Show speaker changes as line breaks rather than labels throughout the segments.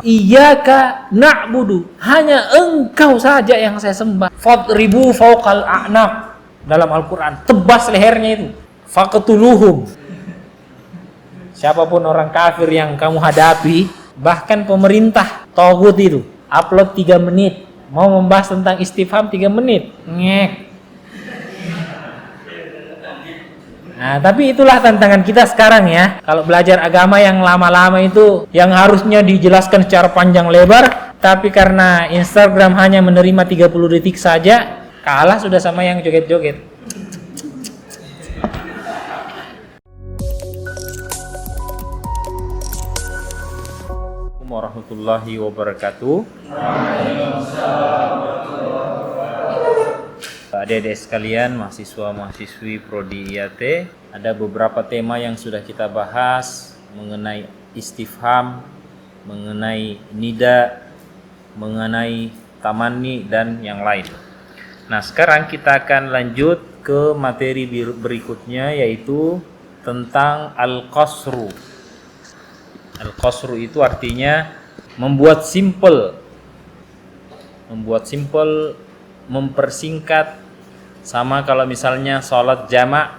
Iyyaka na'budu, hanya engkau saja yang saya sembah. Fadribu fawqal a'naq, dalam Al-Quran, tebas lehernya itu. Faqtuluhum, siapapun orang kafir yang kamu hadapi, bahkan pemerintah taghut itu, upload 3 menit, mau membahas tentang istifham 3 menit, ngek. Nah, tapi itulah tantangan kita sekarang ya. Kalau belajar agama yang lama-lama itu, yang harusnya dijelaskan secara panjang lebar, tapi karena Instagram hanya menerima 30 detik saja, kalah sudah sama yang joget-joget. Warahmatullahi wabarakatuh. Adik-adik sekalian, mahasiswa-mahasiswi Prodi IAT, ada beberapa tema yang sudah kita bahas mengenai istifham, mengenai nida, mengenai tamanni dan yang lain. Nah, sekarang kita akan lanjut ke materi berikutnya, yaitu tentang al-qasru. Al-qasru itu artinya membuat simple, mempersingkat. Sama kalau misalnya sholat jamak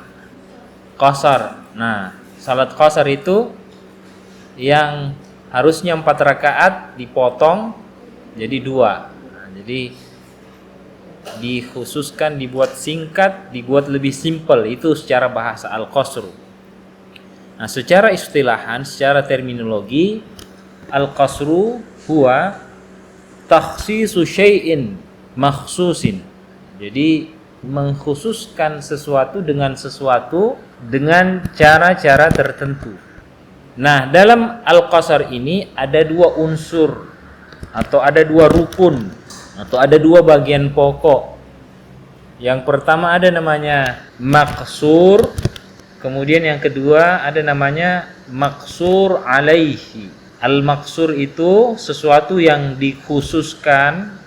qasar. Nah, sholat qasar itu yang harusnya 4 rakaat dipotong jadi 2. Nah, jadi dikhususkan, dibuat singkat, dibuat lebih simple. Itu secara bahasa al-qasru. Nah, secara istilahan, secara terminologi, al-qasru huwa takhsisu syai'in makhsusin. Jadi mengkhususkan sesuatu dengan cara-cara tertentu. Nah, dalam al-qasar ini ada 2 unsur, atau ada 2 rukun, atau ada 2 bagian pokok. Yang pertama ada namanya maqsur, kemudian yang kedua ada namanya maqsur alaihi. Al-maqsur itu sesuatu yang dikhususkan,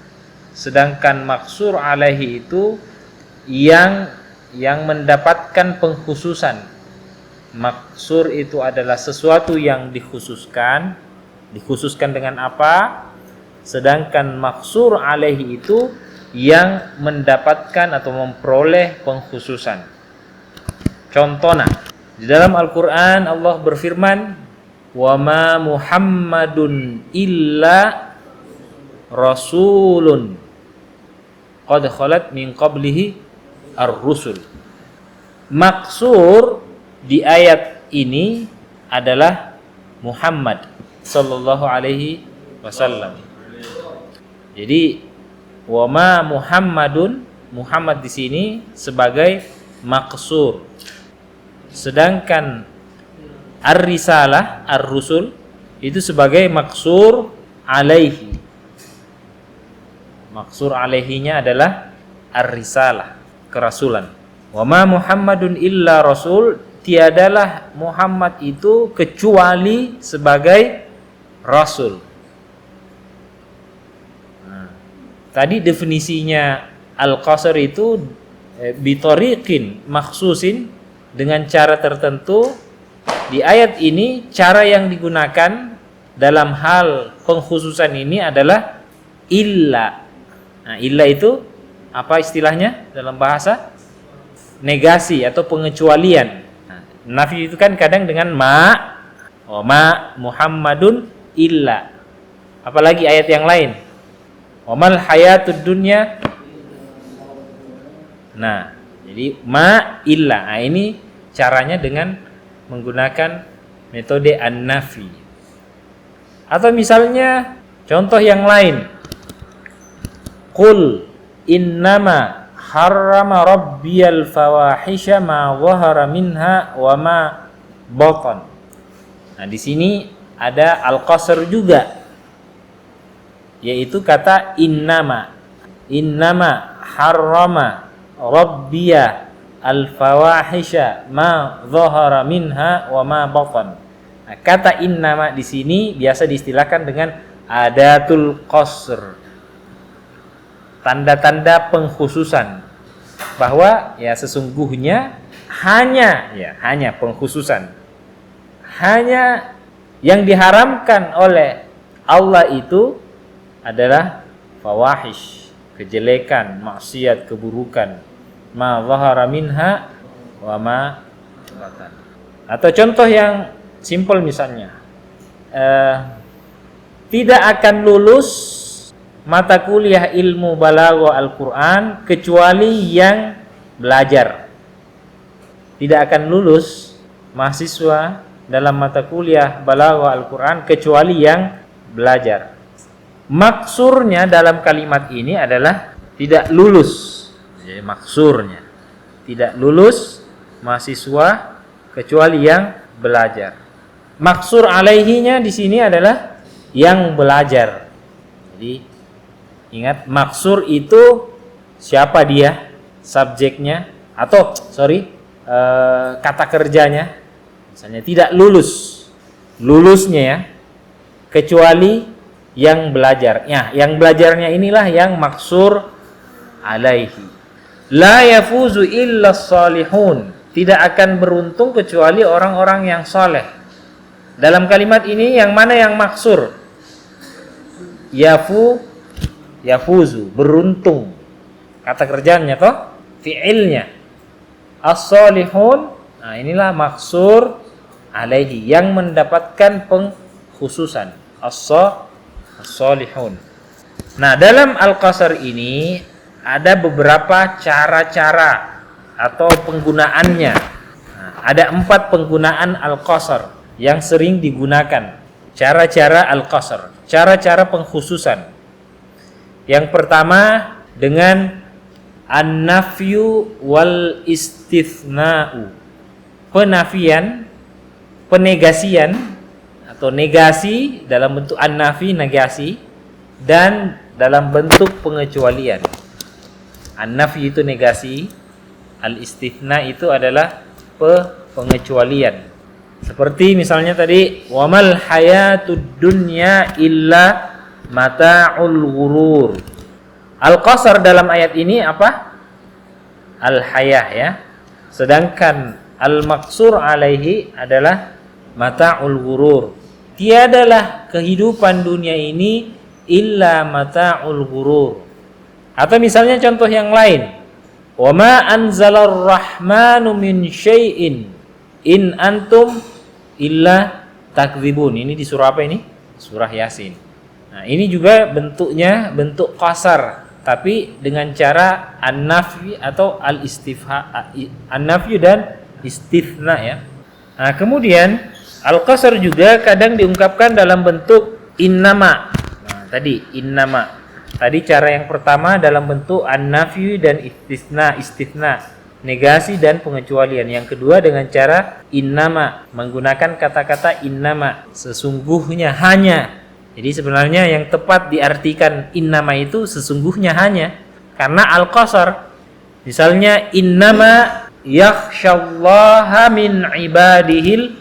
sedangkan maqsur alaihi itu yang mendapatkan pengkhususan. Maqsur itu adalah sesuatu yang dikhususkan dengan apa? Sedangkan maqsur alaihi itu yang mendapatkan atau memperoleh pengkhususan. Contohnya, di dalam Al-Qur'an Allah berfirman, "Wa ma Muhammadun illa rasulun qad khalat min qablihi ar-rusul." Maksur di ayat ini adalah Muhammad sallallahu alaihi wasallam. Jadi wa ma Muhammadun, Muhammad di sini sebagai maksur. Sedangkan ar-risalah, ar-rusul itu sebagai maksur alaihi. Maksur alaihinya adalah ar-risalah, kerasulan. Wa ma Muhammadun illa rasul, tiadalah Muhammad itu kecuali sebagai rasul. Nah, tadi definisinya al-qasar itu bitariqin makhsusin, dengan cara tertentu. Di ayat ini cara yang digunakan dalam hal pengkhususan ini adalah illa. Nah, illa itu apa istilahnya dalam bahasa? Negasi atau pengecualian. Nah, nafi itu kan kadang dengan ma, oh, ma Muhammadun illa. Apalagi ayat yang lain, wamal hayatud dunya. Nah, jadi ma illa. Nah, ini caranya dengan menggunakan metode an-nafi. Atau misalnya contoh yang lain, qul innama harrama rabbiyal fawahisha ma zahara minha wa ma batan. Nah, di sini ada al-qasr juga, yaitu kata innama. Innama harrama rabbiya al-fawahisha ma zahara minha wa ma batan. Nah, kata innama di sini biasa diistilahkan dengan adatul qasr. Tanda-tanda pengkhususan, bahwa ya sesungguhnya hanya pengkhususan. Hanya yang diharamkan oleh Allah itu adalah fawahish, kejelekan, maksiat, keburukan. Ma zahara minha wa ma batan. Atau contoh yang simpel misalnya, tidak akan lulus mata kuliah ilmu balaghah Al-Quran kecuali yang belajar. Tidak akan lulus mahasiswa dalam mata kuliah balaghah Al-Quran kecuali yang belajar. Maksurnya dalam kalimat ini adalah tidak lulus. Jadi maksurnya tidak lulus mahasiswa kecuali yang belajar. Maksur alaihinya di sini adalah yang belajar. Jadi ingat, maksur itu siapa dia, subjeknya, atau kata kerjanya. Misalnya tidak lulus, lulusnya ya, kecuali yang belajar. Ya, yang belajarnya inilah yang maksur alaihi. La yafuzu illa salihun. Tidak akan beruntung kecuali orang-orang yang soleh. Dalam kalimat ini yang mana yang maksur? Yafuzu, beruntung. Kata kerjanya toh, fi'ilnya. As-salihun, nah inilah maksur alaihi, yang mendapatkan pengkhususan. As-salihun. Nah, dalam Al-Qasar ini ada beberapa cara-cara atau penggunaannya. Nah, ada 4 penggunaan Al-Qasar yang sering digunakan. Cara-cara Al-Qasar, cara-cara pengkhususan. Yang pertama dengan an-nafyu wal istithna'u. Penafian, penegasian atau negasi dalam bentuk an-nafi, negasi, dan dalam bentuk pengecualian. An-nafi itu negasi, al-istithna itu adalah pengecualian. Seperti misalnya tadi, wamal hayatud dunya illa mata'ul ghurur. Al-qasar dalam ayat ini apa? Al-hayah ya. Sedangkan al-maksur alaihi adalah mata'ul ghurur. Tiadalah kehidupan dunia ini illa mata'ul ghurur. Atau misalnya contoh yang lain, wa ma anzalar rahmanu min syai'in in antum illa takdzibun. Ini di surah apa ini? Surah Yasin. Nah, ini juga bentuknya bentuk qasar, tapi dengan cara an-nafyi atau al-istifha, an-nafyu dan istithna ya. Nah, kemudian al-qasar juga kadang diungkapkan dalam bentuk innama. Nah, tadi innama. Tadi cara yang pertama dalam bentuk an-nafyu dan istithna, negasi dan pengecualian. Yang kedua dengan cara innama, menggunakan kata-kata innama, sesungguhnya, hanya. Jadi sebenarnya yang tepat diartikan innama itu sesungguhnya, hanya. Karena al-qasar, misalnya innama yakhsyallaha min ibadihil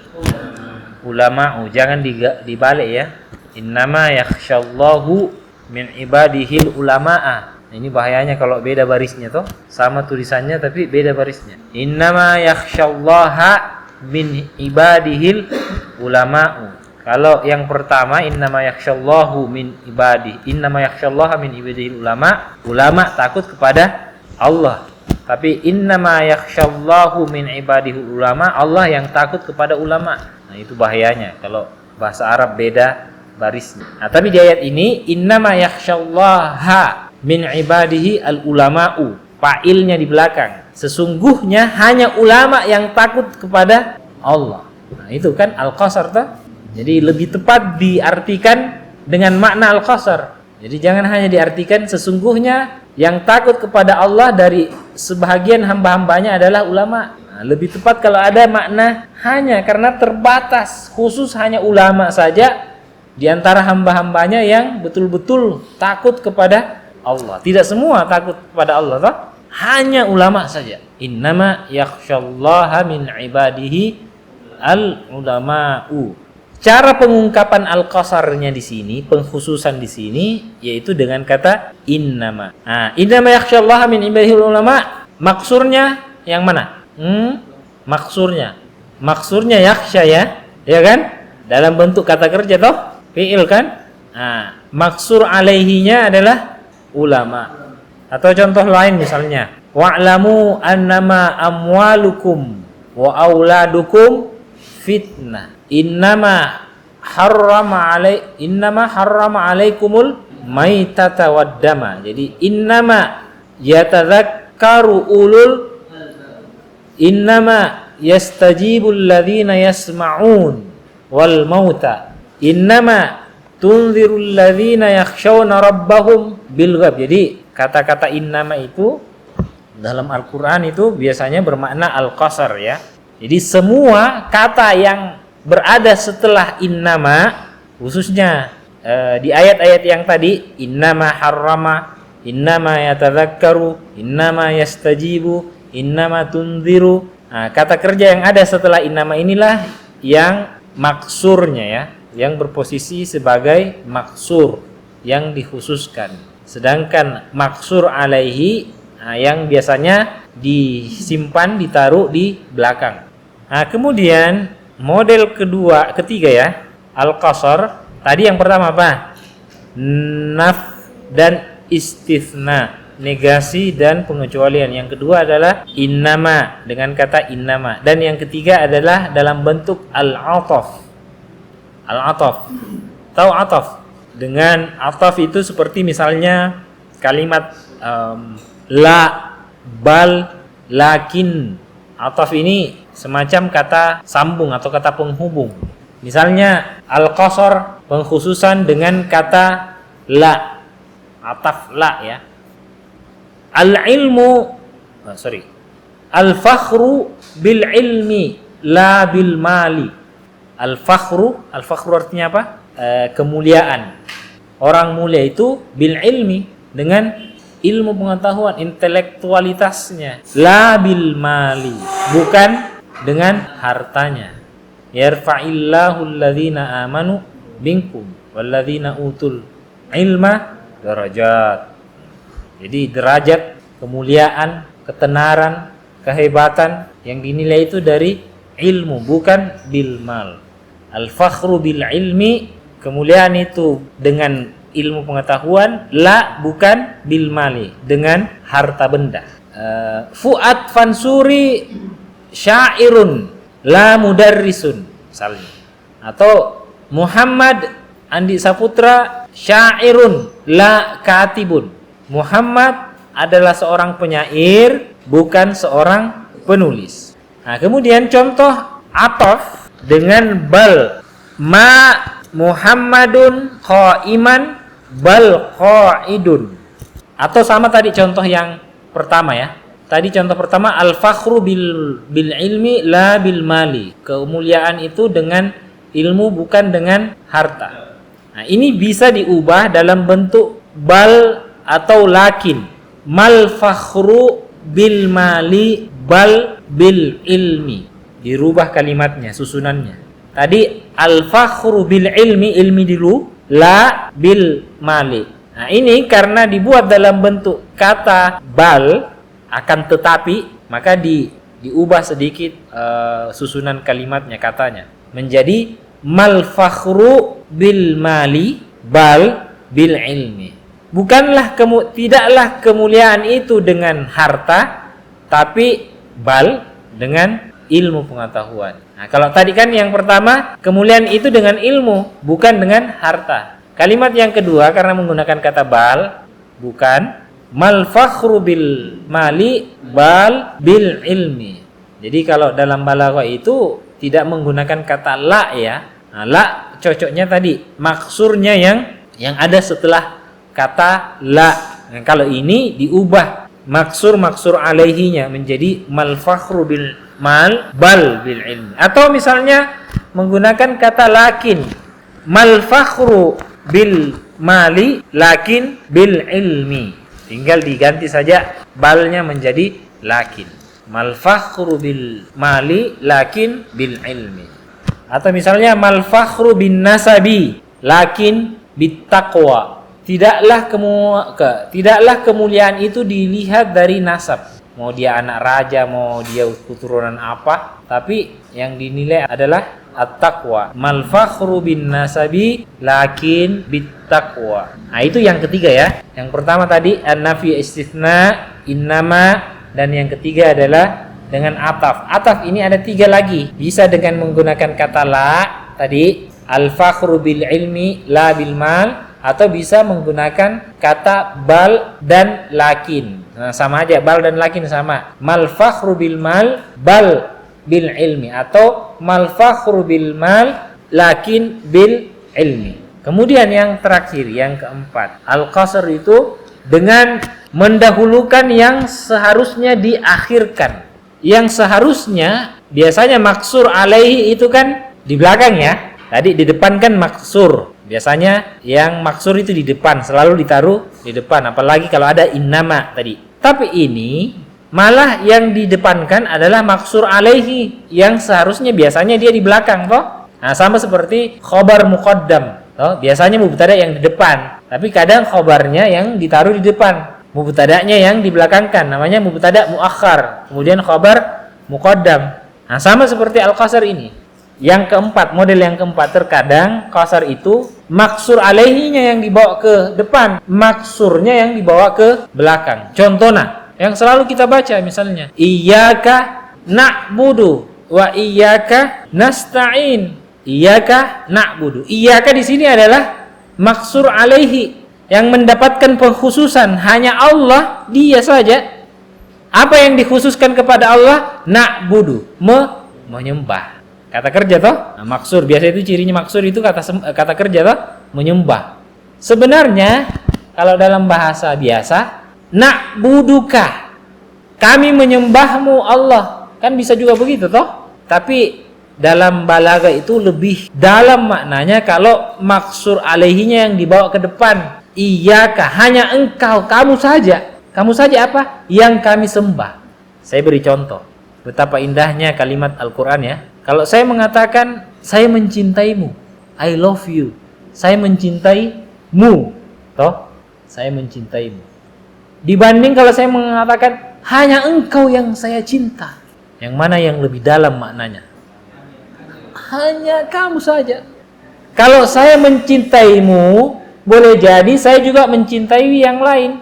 ulama'u. Jangan dibalik ya. Innama yakhsyallahu min ibadihil ulama'a. Ini bahayanya kalau beda barisnya toh, sama tulisannya tapi beda barisnya. Innama yakhsyallaha min ibadihil ulama'u. Kalau yang pertama innama yakhsyallahu min ibadihi, innama yakhsyallaha min ibadihil ulama, ulama takut kepada Allah. Tapi innama yakhsyallahu min ibadihil ulama, Allah yang takut kepada ulama. Nah, itu bahayanya kalau bahasa Arab beda barisnya. Nah, tapi di ayat ini innama yakhsyallaha min ibadihi al-ulama'u, fa'ilnya di belakang. Sesungguhnya hanya ulama yang takut kepada Allah. Nah, itu kan al-qasar toh. Jadi lebih tepat diartikan dengan makna al-qasar. Jadi jangan hanya diartikan sesungguhnya yang takut kepada Allah dari sebahagian hamba-hambanya adalah ulama. Nah, lebih tepat kalau ada makna hanya, karena terbatas, khusus hanya ulama saja di antara hamba-hambanya yang betul-betul takut kepada Allah. Tidak semua takut kepada Allah toh? Hanya ulama saja. Innama yakhsyallaha min ibadihi al-ulama'u. Cara pengungkapan al-qasarnya di sini, pengkhususan di sini, yaitu dengan kata innama. Nah, innama yakhsyallaha min ibadihi al-ulama, maksurnya yang mana? Maksurnya yakhsya ya kan? Dalam bentuk kata kerja toh? Fi'il kan? Nah, maksur alaihinya adalah ulama. Atau contoh lain misalnya, wa'lamu annama amwalukum wa auladukum fitnah. Innama harrama alaikumul maitata waddama. Jadi innama yatadzakkaru innama yastajibul ladzina yasma'un wal mauta. Innama tunzirul ladzina yakhshawna rabbahum bil ghaib. Jadi kata-kata innama itu dalam Al-Qur'an itu biasanya bermakna al-qasar ya. Jadi semua kata yang berada setelah innama, khususnya di ayat-ayat yang tadi, innama harrama, innama yatadzakkaru, innama yastajibu, innama tunziru. Nah, kata kerja yang ada setelah innama inilah yang maksurnya ya, yang berposisi sebagai maksur yang dikhususkan. Sedangkan maksur alaihi yang biasanya disimpan, ditaruh di belakang. Nah, kemudian model ketiga ya, al-qasar. Tadi yang pertama apa? Naf dan istitsna, negasi dan pengecualian. Yang kedua adalah innama dengan kata innama. Dan yang ketiga adalah dalam bentuk al-ataf. Al-ataf. Tahu ataf? Dengan ataf itu seperti misalnya kalimat la, bal, lakin. Ataf ini semacam kata sambung atau kata penghubung. Misalnya al-qasar pengkhususan dengan kata la, ataf la ya. Al-fakhru bil ilmi la bil mali. Al-fakhru artinya apa? Kemuliaan. Orang mulia itu bil ilmi, dengan ilmu pengetahuan, intelektualitasnya. La bil mali, bukan dengan hartanya. Yarfa'illahu alladhina amanu minkum walladhina utul ilma darajat. Jadi derajat, kemuliaan, ketenaran, kehebatan yang dinilai itu dari ilmu, bukan bil mal. Al-fakhru bil ilmi, kemuliaan itu dengan ilmu pengetahuan, la bukan bil mali, dengan harta benda. Fuad Fansuri syairun la mudarrisun misalnya. Atau Muhammad Andi Saputra syairun la katibun. Muhammad adalah seorang penyair, bukan seorang penulis. Nah, kemudian contoh ataf dengan bal. Ma Muhammadun qaiman bal qaidun. Atau sama tadi contoh yang pertama ya. Tadi contoh pertama al-fakhru bil ilmi la bil mali. Kemuliaan itu dengan ilmu, bukan dengan harta. Nah, ini bisa diubah dalam bentuk bal atau lakin. Mal fakhru bil mali bal bil ilmi. Dirubah kalimatnya, susunannya. Tadi al-fakhru bil ilmi, ilmi dulu, la bil mali. Nah, ini karena dibuat dalam bentuk kata bal, akan tetapi, maka diubah sedikit susunan kalimatnya, katanya menjadi mal fakhru bil mali bal bil ilmi. Tidaklah kemuliaan itu dengan harta, tapi bal dengan ilmu pengetahuan. Nah, kalau tadi kan yang pertama kemuliaan itu dengan ilmu, bukan dengan harta. Kalimat yang kedua karena menggunakan kata bal, bukan mal fakhru bil mali bal bil ilmi. Jadi kalau dalam balaghah itu tidak menggunakan kata la ya. Nah, la cocoknya tadi maksurnya yang ada setelah kata la. Nah, kalau ini diubah maksur alaihinya menjadi mal fakhru bil mal bal bil ilmi. Atau misalnya menggunakan kata lakin, mal fakhru bil mali lakin bil ilmi. Tinggal diganti saja balnya menjadi lakin. Mal fakhru bil mali lakin bil ilmi. Atau misalnya mal fakhru bin nasabi lakin bit taqwa. Tidaklah kemuliaan itu dilihat dari nasab. mau dia anak raja, mau dia keturunan apa, tapi yang dinilai adalah at-taqwa. Mal fakhru bin nasabi lakin bit taqwa. Nah, itu yang ketiga ya. Yang pertama tadi an-nafi istitsna, innama, dan yang ketiga adalah dengan ataf. Ataf ini ada 3 lagi. Bisa dengan menggunakan kata la tadi, al-fakhru bil ilmi la bil mal, atau bisa menggunakan kata bal dan lakin. Nah, sama aja, bal dan lakin sama. Mal fakhru bil mal bal bil ilmi, atau mal fakhru bil mal lakin bil ilmi. Kemudian yang terakhir, yang keempat, al-qasr itu dengan mendahulukan yang seharusnya diakhirkan. Yang seharusnya biasanya maksur alaihi itu kan di belakang ya. Tadi di depan kan maksur. Biasanya yang maksur itu di depan, selalu ditaruh di depan, apalagi kalau ada innama tadi. Tapi ini malah yang didepankan adalah maksur alaihi, yang seharusnya biasanya dia di belakang toh. Nah, sama seperti khobar muqaddam toh. Biasanya mubtada yang di depan, tapi kadang khobarnya yang ditaruh di depan, mubtada'nya yang dibelakangkan, namanya mubtada muakhar, kemudian khobar muqaddam. Nah, sama seperti al-qasr ini. Yang keempat, model yang keempat, terkadang qasar itu maksur alaihinya yang dibawa ke depan, maksurnya yang dibawa ke belakang. Contohnya yang selalu kita baca misalnya, iyyaka na'budu wa iyyaka nasta'in. Iyyaka na'budu. Iyyaka di sini adalah maksur alaihi yang mendapatkan pengkhususan, hanya Allah, dia saja. Apa yang dikhususkan kepada Allah? Na'budu, menyembah. Kata kerja toh? Nah, maksur, biasa itu cirinya maksur itu kata kerja toh? Menyembah. Sebenarnya kalau dalam bahasa biasa, na'buduka, kami menyembahmu Allah, kan bisa juga begitu toh? Tapi dalam balaga itu lebih dalam maknanya kalau maksur alaihinya yang dibawa ke depan. Iyyaka, hanya engkau, kamu saja. Kamu saja apa? Yang kami sembah. Saya beri contoh. Betapa indahnya kalimat Al-Quran ya. Kalau saya mengatakan saya mencintaimu, I love you, saya mencintaimu, toh, saya mencintaimu. Dibanding kalau saya mengatakan hanya engkau yang saya cinta, yang mana yang lebih dalam maknanya? Hanya kamu saja. Kalau saya mencintaimu, boleh jadi saya juga mencintai yang lain.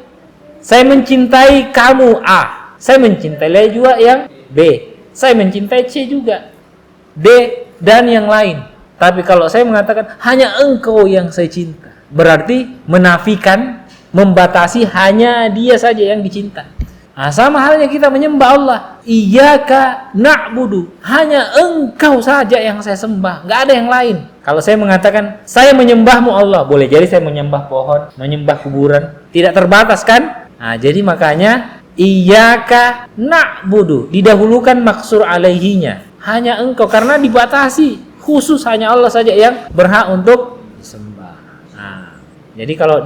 Saya mencintai kamu A, saya mencintai juga yang B, saya mencintai C juga, D, dan yang lain. Tapi kalau saya mengatakan hanya engkau yang saya cinta, berarti menafikan, membatasi hanya dia saja yang dicinta. Nah, sama halnya kita menyembah Allah. Iyyaka na'budu, hanya engkau saja yang saya sembah, nggak ada yang lain. Kalau saya mengatakan saya menyembahmu Allah, boleh jadi saya menyembah pohon, menyembah kuburan, tidak terbatas kan? Nah, jadi makanya iyyaka na'budu didahulukan maksur alaihinya, hanya engkau, karena dibatasi, khusus hanya Allah saja yang berhak untuk disembah. Nah, jadi kalau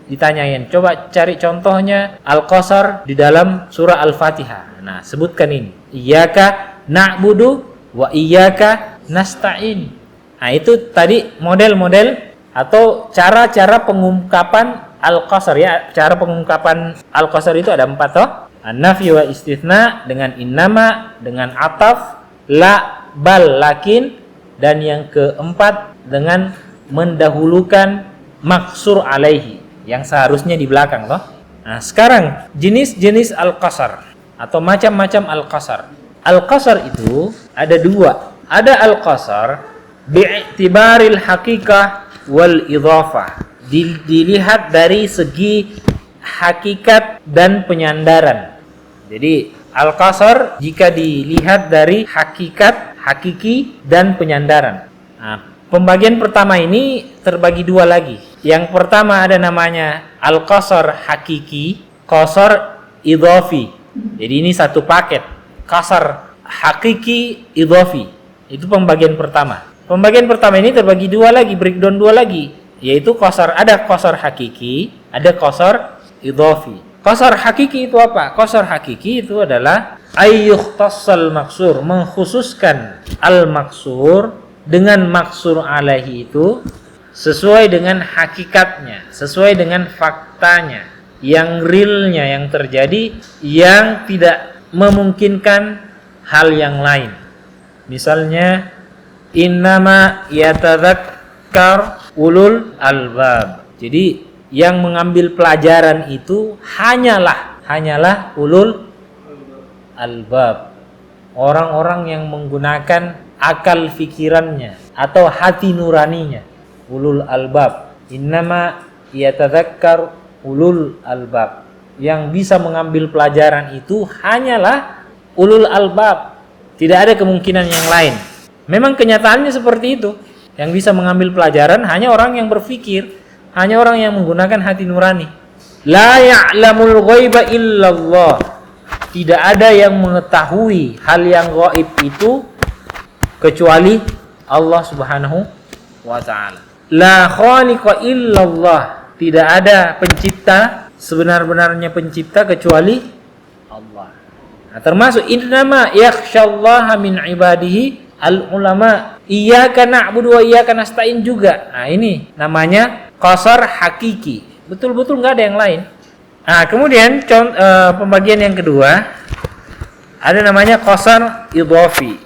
ditanyain, coba cari contohnya al-qasar di dalam surah Al-Fatihah. Nah, sebutkan ini. Iyyaka na'budu wa iyyaka nasta'in. Nah, itu tadi model-model atau cara-cara pengungkapan al-qasar ya. Cara pengungkapan al-qasar itu ada 4 toh. An-nafi wa istitsna dengan innama, dengan ataf, la, bal, lakin, dan yang keempat dengan mendahulukan maksur alaihi yang seharusnya di belakang toh. Nah, sekarang jenis-jenis al-qasar atau macam-macam al-qasar. Al-qasar itu ada 2. Ada al-qasar bi'tibaril haqiqah wal idhafah. Dilihat dari segi hakikat dan penyandaran. Jadi al-qasar jika dilihat dari hakikat, hakiki, dan penyandaran. Nah, pembagian pertama ini terbagi 2 lagi. Yang pertama ada namanya al-qasar hakiki, qasar idhafi. Jadi ini satu paket. Qasar hakiki, idhafi. Itu pembagian pertama. Pembagian pertama ini terbagi 2 lagi, breakdown 2 lagi, yaitu qasar, ada qasar hakiki, ada qasar idhafi. Qasar hakiki itu apa? Qasar hakiki itu adalah ayyukhtassal maksur, mengkhususkan al-maksur dengan maksur alaihi itu sesuai dengan hakikatnya, sesuai dengan faktanya, yang realnya yang terjadi, yang tidak memungkinkan hal yang lain. Misalnya innama yatadzakkar ulul albab. Jadi yang mengambil pelajaran itu hanyalah ulul albab. Orang-orang yang menggunakan akal fikirannya atau hati nuraninya. Ulul albab. Innama yatadzakkar ulul albab. Yang bisa mengambil pelajaran itu hanyalah ulul albab. Tidak ada kemungkinan yang lain. Memang kenyataannya seperti itu. Yang bisa mengambil pelajaran hanya orang yang berpikir, hanya orang yang menggunakan hati nurani. La ya'lamul ghaiba illallah. Tidak ada yang mengetahui hal yang gaib itu kecuali Allah Subhanahu wa taala. La khaliqa illallah. Tidak ada pencipta, sebenar-benarnya pencipta kecuali Allah. Nah, termasuk innama yakhsyallaha min ibadihi al-ulama. Iyyaka na'budu wa iyyaka nasta'in juga. Nah, ini namanya qasar hakiki. Betul-betul enggak ada yang lain. Nah, kemudian pembagian yang kedua ada namanya qasar idhafi.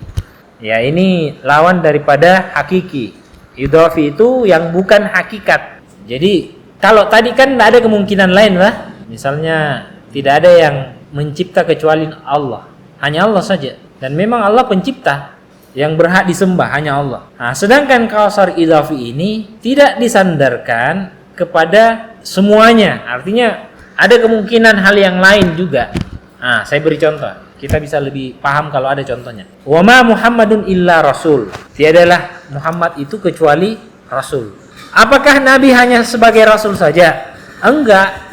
Ya, ini lawan daripada hakiki. Idhafi itu yang bukan hakikat. Jadi, kalau tadi kan enggak ada kemungkinan lain lah. Misalnya tidak ada yang mencipta kecuali Allah, hanya Allah saja, dan memang Allah pencipta, yang berhak disembah hanya Allah. Nah, sedangkan qasar idhafi ini tidak disandarkan kepada semuanya, artinya ada kemungkinan hal yang lain juga. Nah, saya beri contoh, kita bisa lebih paham kalau ada contohnya. Wa ma Muhammadun illa rasul. Tiadalah Muhammad itu kecuali rasul. Apakah Nabi hanya sebagai rasul saja? Enggak,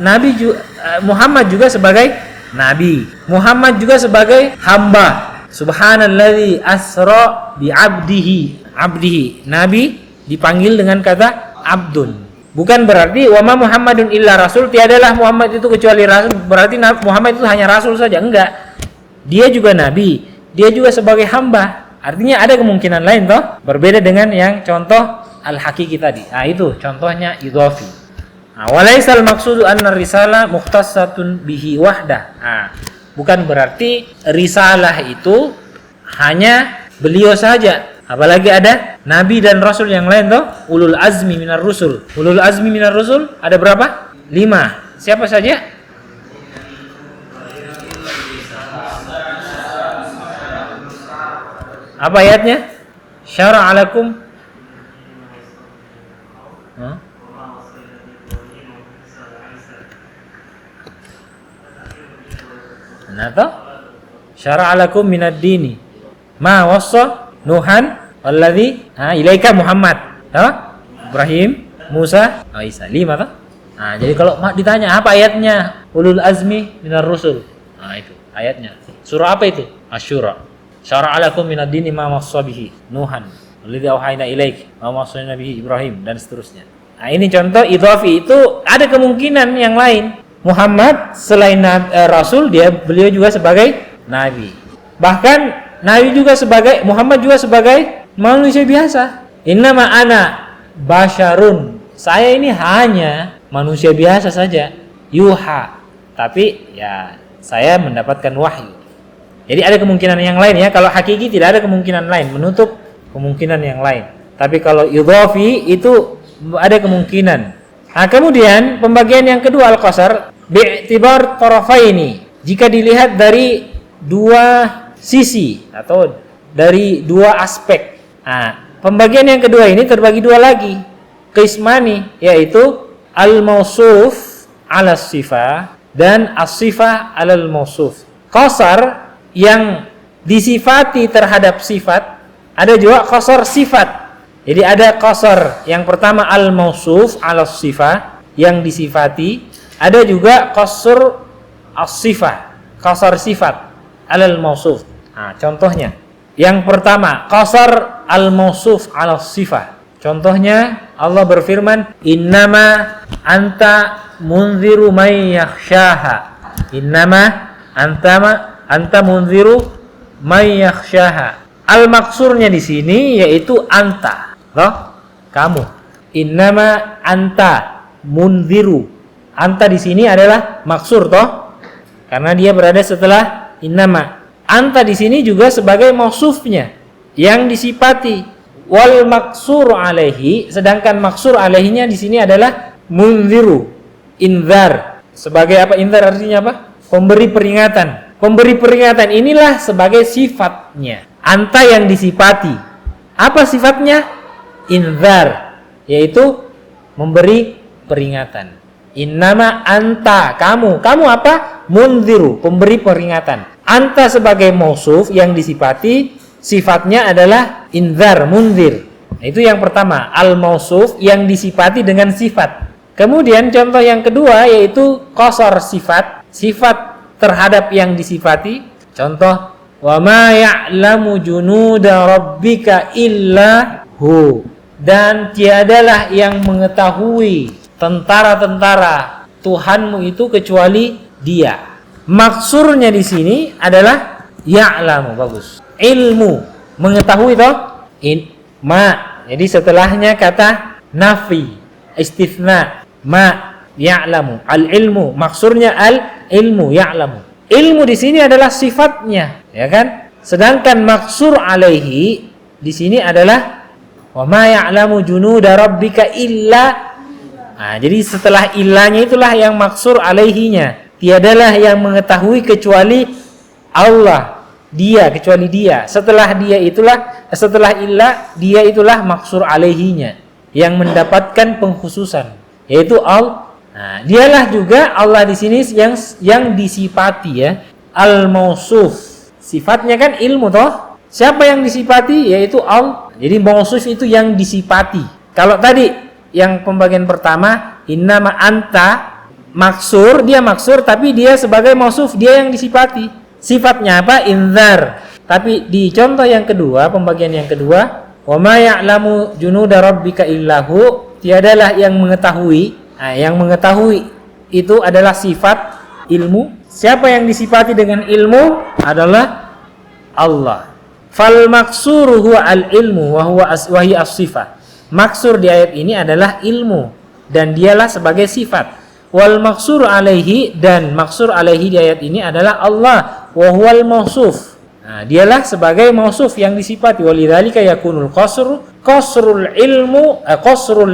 Muhammad juga sebagai Nabi. Muhammad juga sebagai hamba. Subhanalladzi asra bi abdihi. Nabi dipanggil dengan kata abdun. Bukan berarti wa ma Muhammadun illa rasul, tiadalah Muhammad itu kecuali rasul, berarti Muhammad itu hanya rasul saja. Enggak. Dia juga nabi, dia juga sebagai hamba. Artinya ada kemungkinan lain toh, berbeda dengan yang contoh al-hakiki tadi. Nah, itu contohnya idhafi. Nah, walaisal maqsudu anna risalah mukhtassatun bihi wahdah. Nah, bukan berarti risalah itu hanya beliau saja. Apalagi ada nabi dan rasul yang lain toh, ulul azmi minar rusul. Ulul azmi minar rusul ada berapa? 5. Siapa saja? Apa ayatnya? Syara'a lakum. Nah, toh syara'a lakum minad dini ma wassa Nuhan walladzi ilaika Muhammad, toh Ibrahim, Musa, Isa. 5 toh. Nah, jadi kalau ditanya apa ayatnya ulul azmi minar rusul, nah itu ayatnya. Surah apa itu? Asy-Syura. Syara'a lakum minad dini ma wassa bihi Nuhan walladzi auhayna ilaik ma wassayna bihi Ibrahim, dan seterusnya. Nah, ini contoh idhafi. Itu ada kemungkinan yang lain. Muhammad selain rasul, beliau juga sebagai nabi. Bahkan nabi juga sebagai, Muhammad juga sebagai manusia biasa. Innama ana basyarun. Saya ini hanya manusia biasa saja. Yuha. Tapi ya saya mendapatkan wahyu. Jadi ada kemungkinan yang lain ya. Kalau hakiki tidak ada kemungkinan lain, menutup kemungkinan yang lain. Tapi kalau idhafi itu ada kemungkinan. Nah, kemudian pembagian yang kedua al-qasar bi'tibar tarafaini. Jika dilihat dari dua sisi atau dari dua aspek. Nah, pembagian yang kedua ini terbagi dua lagi. Qismani, yaitu al-mausuf 'ala sifah dan as-sifah 'alal mausuf. Qasar yang disifati terhadap sifat, ada juga qasar sifat. Jadi ada qasar yang pertama al-mausuf 'ala sifah, yang disifati. Ada juga qasr as-sifah, qasar sifat 'alal mausuf. Nah, contohnya yang pertama qasar al-mausuf 'ala sifah. Contohnya Allah berfirman, innama anta munziru may yakhshaha. Innama anta munziru may yakhshaha. Al-maksurnya di sini yaitu anta, loh, kamu. Innama anta munziru. Anta di sini adalah maksur toh, karena dia berada setelah innama. Anta di sini juga sebagai mausufnya yang disifati. Wal maksur alaihi, sedangkan maksur alaihinya di sini adalah munziru, inzar. Sebagai apa inzar artinya apa? Pemberi peringatan. Pemberi peringatan inilah sebagai sifatnya. Anta yang disifati. Apa sifatnya? Inzar, yaitu memberi peringatan. Innama anta, kamu apa? Munziru, pemberi peringatan. Anta sebagai mausuf yang disifati, sifatnya adalah inzar, munzir. Nah, itu yang pertama, al-mausuf yang disifati dengan sifat. Kemudian contoh yang kedua yaitu qasar sifat, sifat terhadap yang disifati. Contoh, wa ma ya'lamu junuda rabbika illa hu. Dan tiadalah yang mengetahui tentara-tentara Tuhanmu itu kecuali Dia. Maksurnya di sini adalah ya'lamu, bagus. Ilmu, mengetahui toh? Jadi setelahnya kata nafi, istitsna, ma ya'lamu. Al-ilmu, maksurnya al-ilmu, ya'lamu. Ilmu di sini adalah sifatnya, ya kan? Sedangkan maksur alaihi di sini adalah wa ma ya'lamu junuda rabbika illa. Nah, jadi setelah illanya itulah yang maksur alaihinya. Tiadalah yang mengetahui kecuali Allah, Dia, kecuali Dia. Setelah illah, Dia itulah maksur alaihinya yang mendapatkan pengkhususan, yaitu Allah. Nah, dialah juga Allah di sini yang disifati, ya. Al-mausuf, sifatnya kan ilmu toh. Siapa yang disifati? Yaitu Allah. Jadi mausuf itu yang disifati. Kalau tadi yang pembagian pertama, innama anta, maksur, dia maksur tapi dia sebagai mausuf, dia yang disifati. Sifatnya apa? Inzar. Tapi di contoh yang kedua, pembagian yang kedua, wa ma ya'lamu junuda rabbika illahu, tiadalah yang mengetahui. Nah, yang mengetahui itu adalah sifat ilmu. Siapa yang disifati dengan ilmu adalah Allah. Fal maksuru huwa al-ilmu wa hiya as-sifah. Maksur di ayat ini adalah ilmu dan dialah sebagai sifat. Wal maksur alaihi, dan maksur alaihi di ayat ini adalah Allah, wa huwal mausuf. Nah, dialah sebagai mausuf yang disifati. Walidzalika yakunul qasrul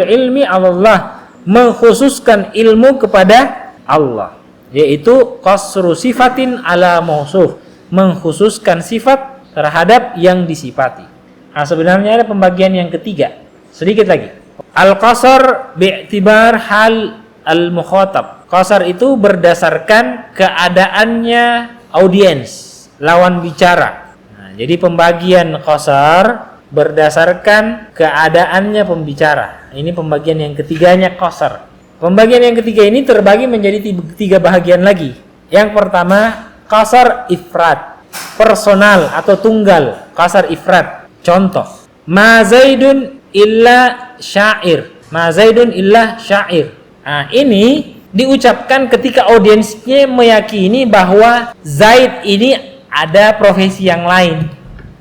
ilmi Allah, mengkhususkan ilmu kepada Allah, yaitu qasru sifatin ala mausuf, mengkhususkan sifat terhadap yang disifati. Nah, sebenarnya ada pembagian yang ketiga. Sedikit lagi. Al-qasar bi'tibar hal al-mukhatab. Qasar itu berdasarkan keadaannya audiens, lawan bicara. Nah, jadi pembagian qasar berdasarkan keadaannya pembicara. Ini pembagian yang ketiganya qasar. Pembagian yang ketiga ini terbagi menjadi tiga bahagian lagi. Yang pertama, qasar ifrad, personal atau tunggal, qasar ifrad. Contoh, ma zaidun illa syair. Ma zaidun illa syair. Nah, ini diucapkan ketika audiensnya meyakini bahwa Zaid ini ada profesi yang lain.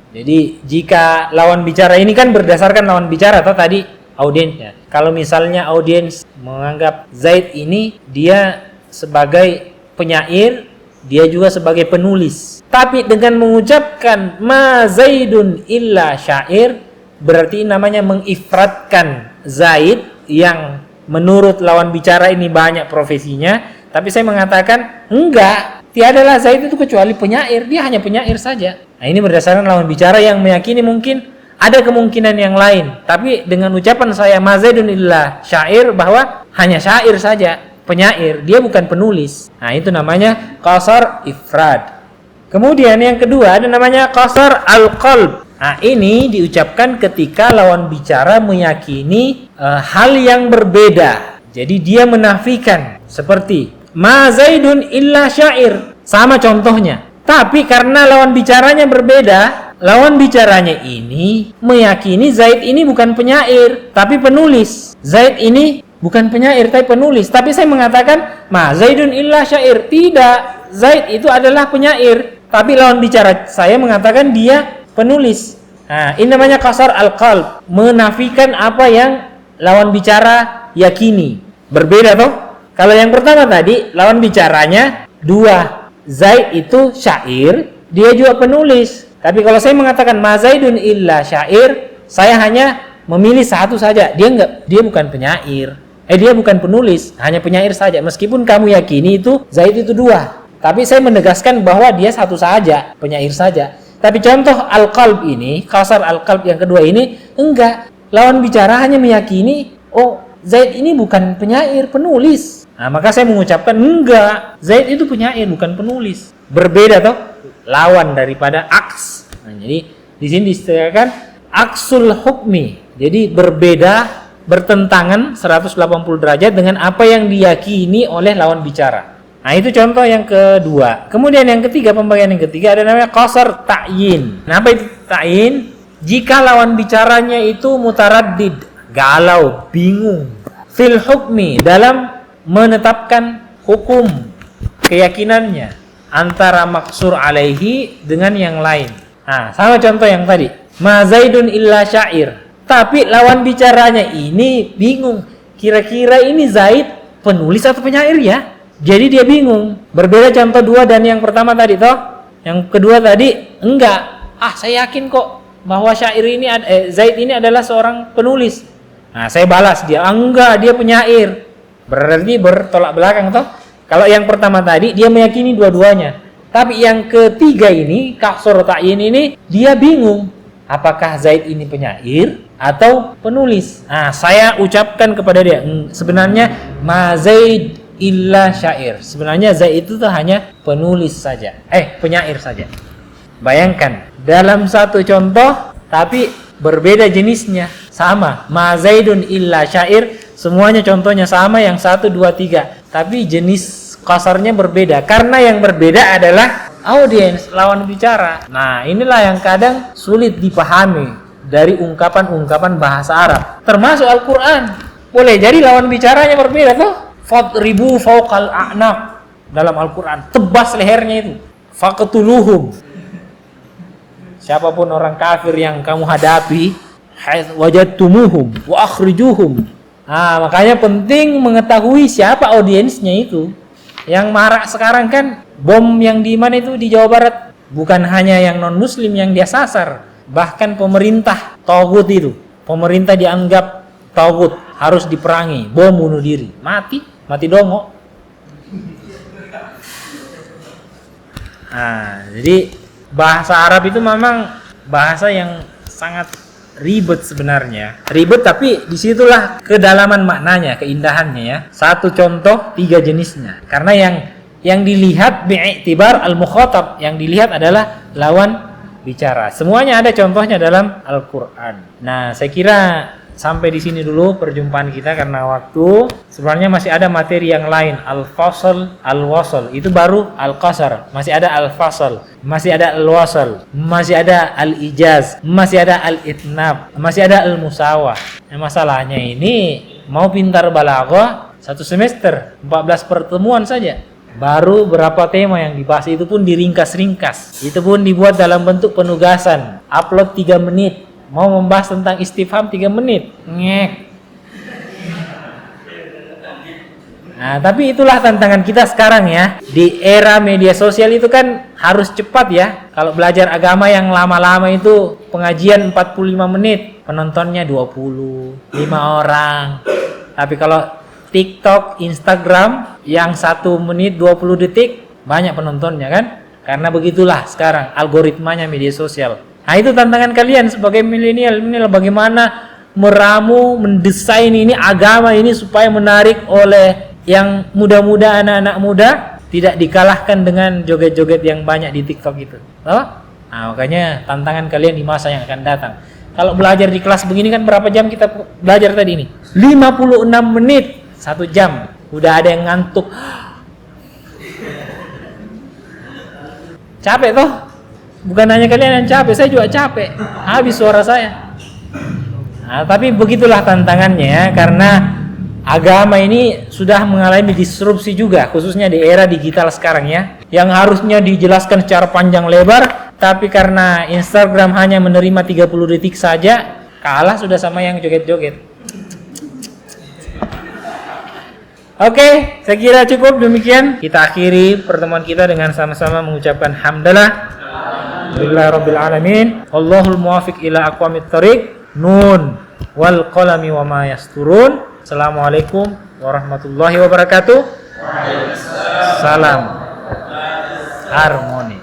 Jadi jika lawan bicara ini kan berdasarkan lawan bicara atau tadi audiensnya. Kalau misalnya audiens menganggap Zaid ini dia sebagai penyair, dia juga sebagai penulis. Tapi dengan mengucapkan ma Zaidun illa syair, berarti namanya mengifratkan Zaid yang menurut lawan bicara ini banyak profesinya, tapi saya mengatakan enggak, tiadalah Zaid itu kecuali penyair, dia hanya penyair saja. Nah, ini berdasarkan lawan bicara yang meyakini mungkin ada kemungkinan yang lain, tapi dengan ucapan saya ma Zaidun illa syair, bahwa hanya syair saja, penyair, dia bukan penulis. Nah, itu namanya qasar ifrad. Kemudian yang kedua ada namanya qasar al-qalb. Nah, ini diucapkan ketika lawan bicara meyakini hal yang berbeda. Jadi dia menafikan, seperti ma Zaidun illa syair, sama contohnya. Tapi karena lawan bicaranya berbeda, lawan bicaranya ini meyakini Zaid ini bukan penyair tapi penulis. Zaid ini bukan penyair tapi penulis. Tapi saya mengatakan ma Zaidun illa syair, tidak, Zaid itu adalah penyair, tapi lawan bicara saya mengatakan dia penulis. Nah, ini namanya qasar al-qalb, menafikan apa yang lawan bicara yakini. Berbeda toh? Kalau yang pertama tadi lawan bicaranya dua. Zaid itu syair, dia juga penulis. Tapi kalau saya mengatakan ma Zaidun illa syair, saya hanya memilih satu saja. Dia bukan penyair. Dia bukan penulis, hanya penyair saja. Meskipun kamu yakini itu Zaid itu dua, tapi saya menegaskan bahwa dia satu saja, penyair saja. Tapi contoh al-qalb ini, kasar al-qalb yang kedua ini, enggak. Lawan bicara hanya meyakini, oh Zaid ini bukan penyair, penulis. Nah, maka saya mengucapkan enggak, Zaid itu penyair, bukan penulis. Berbeda toh, lawan daripada aks. Nah, jadi di sini disediakan aksul hukmi. Jadi berbeda, bertentangan 180 derajat dengan apa yang diyakini oleh lawan bicara. Nah, itu contoh yang kedua. Kemudian yang ketiga, pembagian yang ketiga ada namanya qasar ta'yin. Nah, apa itu ta'yin? Jika lawan bicaranya itu mutaraddid, galau, bingung, fil hukmi, dalam menetapkan hukum, keyakinannya antara maksur alaihi dengan yang lain. Nah, sama contoh yang tadi, ma Zaidun illa syair. Tapi lawan bicaranya ini bingung, kira-kira ini Zaid penulis atau penyair ya? Jadi dia bingung. Berbeda contoh dua dan yang pertama tadi toh. Yang kedua tadi enggak. Saya yakin kok bahwa syair ini Zaid ini adalah seorang penulis. Nah, saya balas dia, enggak, dia penyair. Berarti bertolak belakang toh. Kalau yang pertama tadi dia meyakini dua-duanya. Tapi yang ketiga ini, kasar ta'yin ini, dia bingung. Apakah Zaid ini penyair atau penulis? Nah, saya ucapkan kepada dia, sebenarnya ma Zaid illa syair. Sebenarnya Zaid itu tuh hanya penulis saja. Penyair saja. Bayangkan, dalam satu contoh tapi berbeda jenisnya. Sama, ma Zaidun illa syair, semuanya contohnya sama, yang 1, 2, 3. Tapi jenis kasarnya berbeda. Karena yang berbeda adalah audiens, lawan bicara. Nah, inilah yang kadang sulit dipahami dari ungkapan-ungkapan bahasa Arab, termasuk Al-Quran. Boleh jadi lawan bicaranya berbeda tuh. Fadribu fawqal a'naq, dalam Al-Quran, tebas lehernya itu. Faqtuluhum, siapapun orang kafir yang kamu hadapi, wajadtumuhum wa akhrijuhum. Nah, makanya penting mengetahui siapa audiensnya itu. Yang marak sekarang kan bom yang di mana itu, di Jawa Barat, bukan hanya yang non muslim yang dia sasar, bahkan pemerintah taghut itu. Pemerintah dianggap taghut, harus diperangi, bom bunuh diri, mati dongo. Nah, jadi bahasa Arab itu memang bahasa yang sangat ribet sebenarnya. Ribet, tapi disitulah kedalaman maknanya, keindahannya ya. Satu contoh, 3 jenisnya. Karena yang dilihat bi'iktibar al-mukhatab, yang dilihat adalah lawan bicara. Semuanya ada contohnya dalam Al-Quran. Nah, saya kira sampai di sini dulu perjumpaan kita karena waktu. Sebenarnya masih ada materi yang lain, al-fasl, al-wasl. Itu baru al-qasar. Masih ada al-fasl, masih ada al-wasl, masih ada al-ijaz, masih ada al-itnab, masih ada al-musawah. Masalahnya ini mau pintar balaghah 1 semester, 14 pertemuan saja. Baru berapa tema yang dibahas, itu pun diringkas-ringkas. Itu pun dibuat dalam bentuk penugasan. Upload 3 menit. Mau membahas tentang istifham 3 menit. Ngek. Nah, tapi itulah tantangan kita sekarang ya. Di era media sosial itu kan harus cepat ya. Kalau belajar agama yang lama-lama itu pengajian 45 menit, penontonnya 25 orang. Tapi kalau TikTok, Instagram yang 1 menit 20 detik banyak penontonnya kan? Karena begitulah sekarang algoritmanya media sosial. Nah, itu tantangan kalian sebagai milenial, bagaimana meramu, mendesain ini agama ini supaya menarik oleh yang muda-muda, anak-anak muda, tidak dikalahkan dengan joget-joget yang banyak di TikTok itu. Nah, makanya tantangan kalian di masa yang akan datang. Kalau belajar di kelas begini kan berapa jam kita belajar tadi ini? 56 menit, 1 jam. Udah ada yang ngantuk. Capek toh? Bukan hanya kalian yang capek, saya juga capek. Habis suara saya. Nah, tapi begitulah tantangannya ya, karena agama ini sudah mengalami disrupsi juga, khususnya di era digital sekarang ya. Yang harusnya dijelaskan secara panjang lebar, tapi karena Instagram hanya menerima 30 detik saja, kalah sudah sama yang joget-joget. Oke, saya kira cukup demikian. Kita akhiri pertemuan kita dengan sama-sama mengucapkan hamdalah. Alhamdulillahirabbil alamin. Allahul muwaffiq ila aqwamit thoriq. Nun wal qalami wama yasturun. Assalamualaikum warahmatullahi wabarakatuh. Salam harmoni.